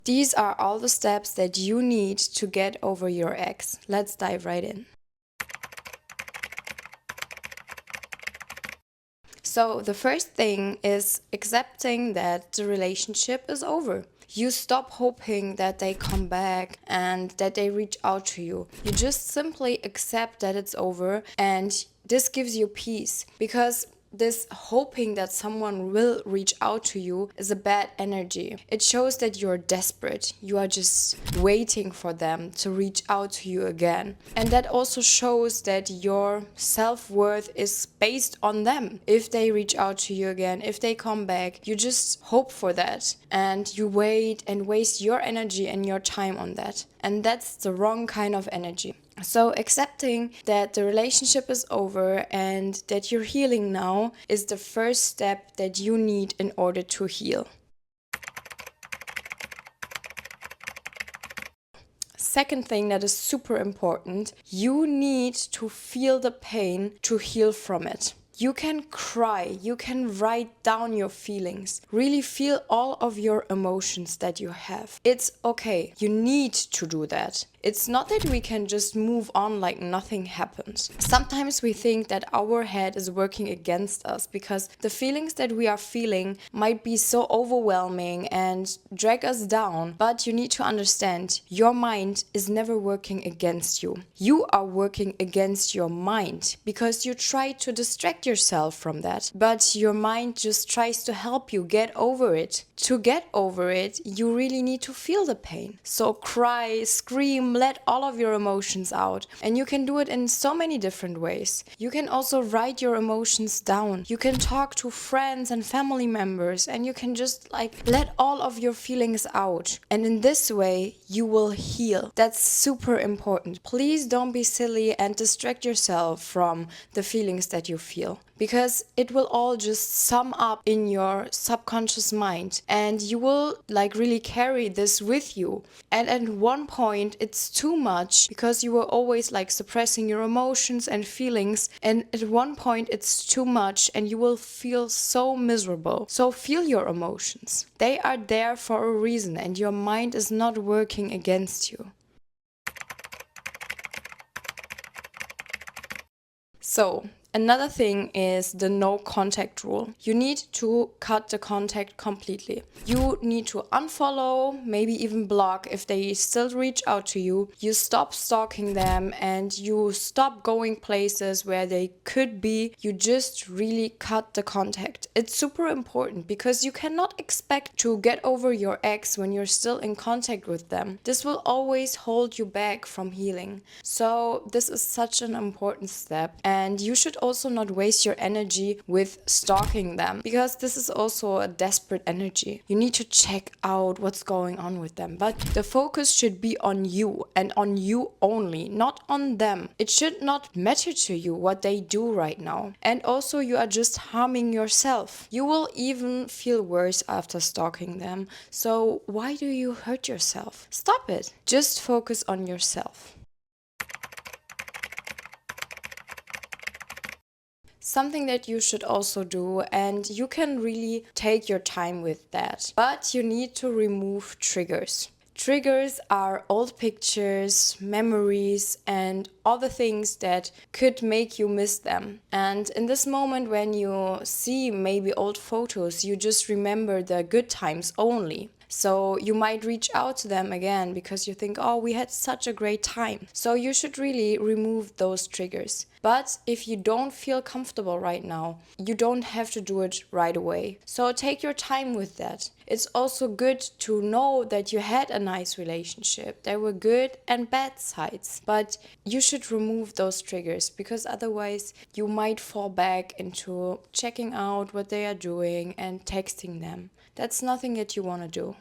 These are all the steps that you need to get over your ex. Let's dive right in. So the first thing is accepting that the relationship is over. You stop hoping that they come back and that they reach out to you. You just simply accept that it's over, and this gives you peace, because this hoping that someone will reach out to you is a bad energy. It shows that you're desperate. You are just waiting for them to reach out to you again. And that also shows that your self-worth is based on them. If they reach out to you again, if they come back, you just hope for that. And you wait and waste your energy and your time on that. And that's the wrong kind of energy. So accepting that the relationship is over and that you're healing now is the first step that you need in order to heal. Second thing that is super important, you need to feel the pain to heal from it. You can cry, you can write down your feelings, really feel all of your emotions that you have. It's okay, you need to do that. It's not that we can just move on like nothing happened. Sometimes we think that our head is working against us because the feelings that we are feeling might be so overwhelming and drag us down. But you need to understand, your mind is never working against you. You are working against your mind because you try to distract yourself from that. But your mind just tries to help you get over it. To get over it, you really need to feel the pain. So cry, scream, let all of your emotions out. And you can do it in so many different ways. You can also write your emotions down. You can talk to friends and family members, and you can just let all of your feelings out. And in this way, you will heal. That's super important. Please don't be silly and distract yourself from the feelings that you feel, because it will all just sum up in your subconscious mind, and you will really carry this with you. And at one point it's too much because you were always suppressing your emotions and feelings, and at one point it's too much and you will feel so miserable. So feel your emotions. They are there for a reason, and your mind is not working against you. So another thing is the no contact rule. You need to cut the contact completely. You need to unfollow, maybe even block if they still reach out to you. You stop stalking them and you stop going places where they could be. You just really cut the contact. It's super important because you cannot expect to get over your ex when you're still in contact with them. This will always hold you back from healing. So this is such an important step, and you should also not waste your energy with stalking them, because this is also a desperate energy. You need to check out what's going on with them, but the focus should be on you and on you only, not on them. It should not matter to you what they do right now. And also, you are just harming yourself. You will even feel worse after stalking them. So why do you hurt yourself? Stop it. Just focus on yourself. Something that you should also do, and you can really take your time with that, but you need to remove triggers. Triggers are old pictures, memories, and all the things that could make you miss them. And in this moment, when you see maybe old photos, you just remember the good times only. So you might reach out to them again because you think, oh, we had such a great time. So you should really remove those triggers. But if you don't feel comfortable right now, you don't have to do it right away. So take your time with that. It's also good to know that you had a nice relationship. There were good and bad sides, but you should remove those triggers, because otherwise you might fall back into checking out what they are doing and texting them. That's nothing that you want to do.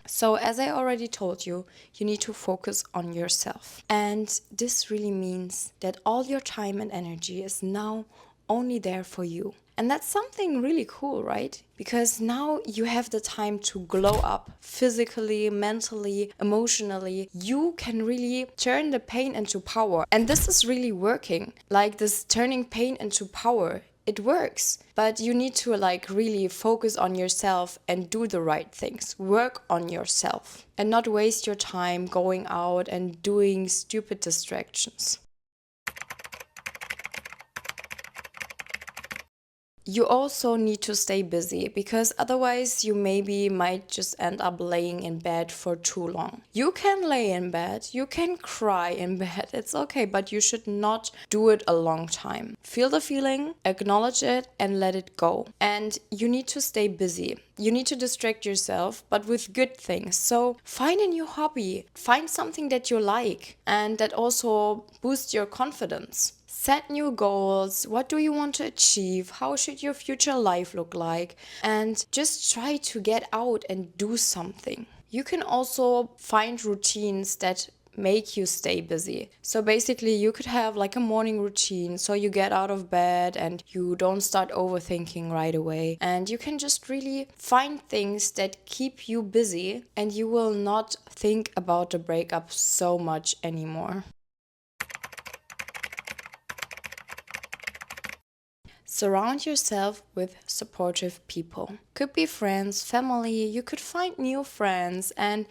So as I already told you, you need to focus on yourself. And this really means that all your time and energy is now only there for you. And that's something really cool, right? Because now you have the time to glow up physically, mentally, emotionally. You can really turn the pain into power. And this is really working. This turning pain into power it works. But you need to like really focus on yourself and do the right things. Work on yourself and not waste your time going out and doing stupid distractions. You also need to stay busy because otherwise you maybe might just end up laying in bed for too long. You can lay in bed, you can cry in bed, it's okay, but you should not do it a long time. Feel the feeling, acknowledge it, and let it go. And you need to stay busy. You need to distract yourself, but with good things. So find a new hobby, find something that you like and that also boosts your confidence. Set new goals. What do you want to achieve? How should your future life look like? And just try to get out and do something. You can also find routines that make you stay busy. So basically you could have like a morning routine so you get out of bed and you don't start overthinking right away, and you can just really find things that keep you busy and you will not think about the breakup so much anymore. Surround yourself with supportive people. Could be friends, family, you could find new friends and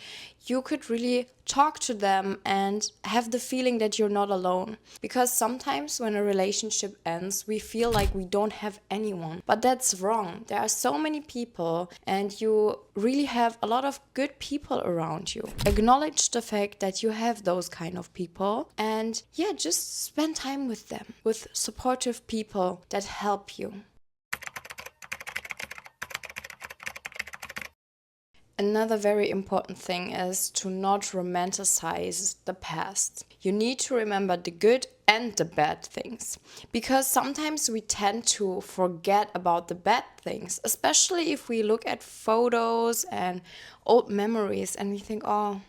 you could really talk to them and have the feeling that you're not alone. Because sometimes when a relationship ends, we feel like we don't have anyone. But that's wrong. There are so many people and you really have a lot of good people around you. Acknowledge the fact that you have those kind of people and yeah, just spend time with them, with supportive people that help you. Another very important thing is to not romanticize the past. You need to remember the good and the bad things, because sometimes we tend to forget about the bad things, especially if we look at photos and old memories and we think, oh,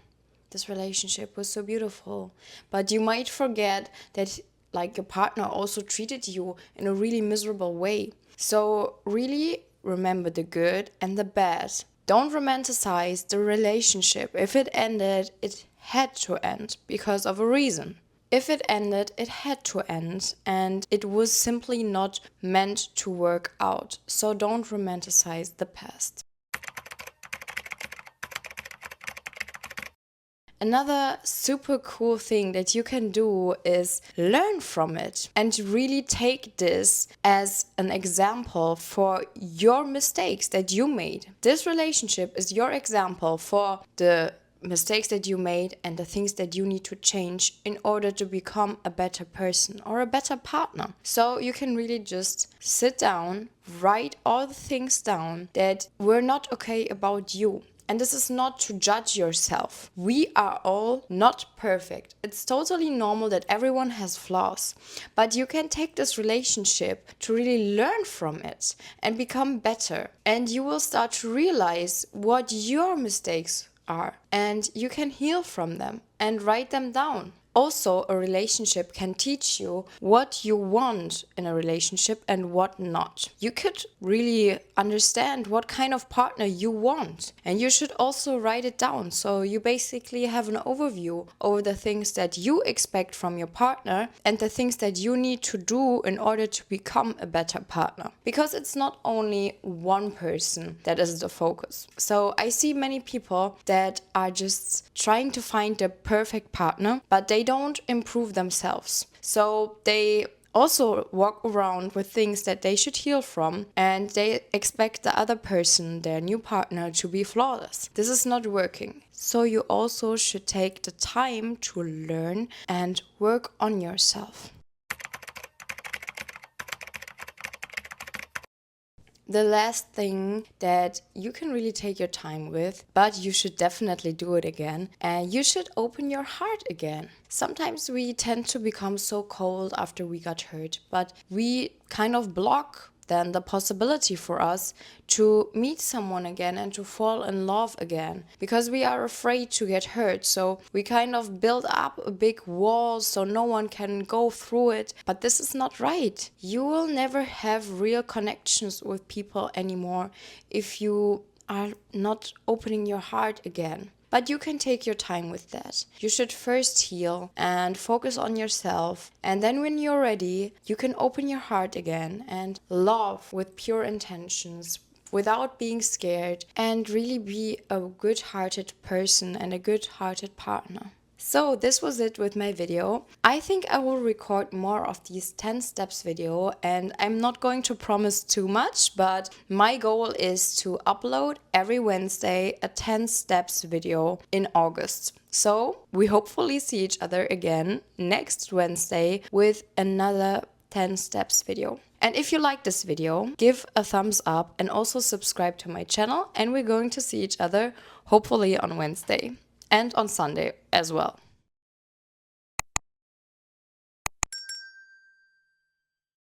this relationship was so beautiful. But you might forget that like your partner also treated you in a really miserable way. So really remember the good and the bad. Don't romanticize the relationship. If it ended, it had to end because of a reason. If it ended, it had to end, and it was simply not meant to work out. So don't romanticize the past. Another super cool thing that you can do is learn from it and really take this as an example for your mistakes that you made. This relationship is your example for the mistakes that you made and the things that you need to change in order to become a better person or a better partner. So you can really just sit down, write all the things down that were not okay about you. And this is not to judge yourself. We are all not perfect. It's totally normal that everyone has flaws. But you can take this relationship to really learn from it and become better. And you will start to realize what your mistakes are. And you can heal from them and write them down. Also, a relationship can teach you what you want in a relationship and what not. You could really understand what kind of partner you want. And you should also write it down. So you basically have an overview over the things that you expect from your partner and the things that you need to do in order to become a better partner. Because it's not only one person that is the focus. So I see many people that are just trying to find the perfect partner, but they don't improve themselves. So they also walk around with things that they should heal from, and they expect the other person, their new partner, to be flawless. This is not working. So you also should take the time to learn and work on yourself. The last thing that you can really take your time with, but you should definitely do it again, and you should open your heart again. Sometimes we tend to become so cold after we got hurt, but we kind of block then the possibility for us to meet someone again and to fall in love again, because we are afraid to get hurt. So we kind of build up a big wall so no one can go through it. But this is not right. You will never have real connections with people anymore if you are not opening your heart again. But you can take your time with that. You should first heal and focus on yourself. And then when you're ready, you can open your heart again and love with pure intentions, without being scared, and really be a good-hearted person and a good-hearted partner. So this was it with my video. I think I will record more of these 10 steps video, and I'm not going to promise too much, but my goal is to upload every Wednesday a 10 steps video in August. So we hopefully see each other again next Wednesday with another 10 steps video. And if you like this video, give a thumbs up and also subscribe to my channel, and we're going to see each other hopefully on Wednesday and on Sunday as well.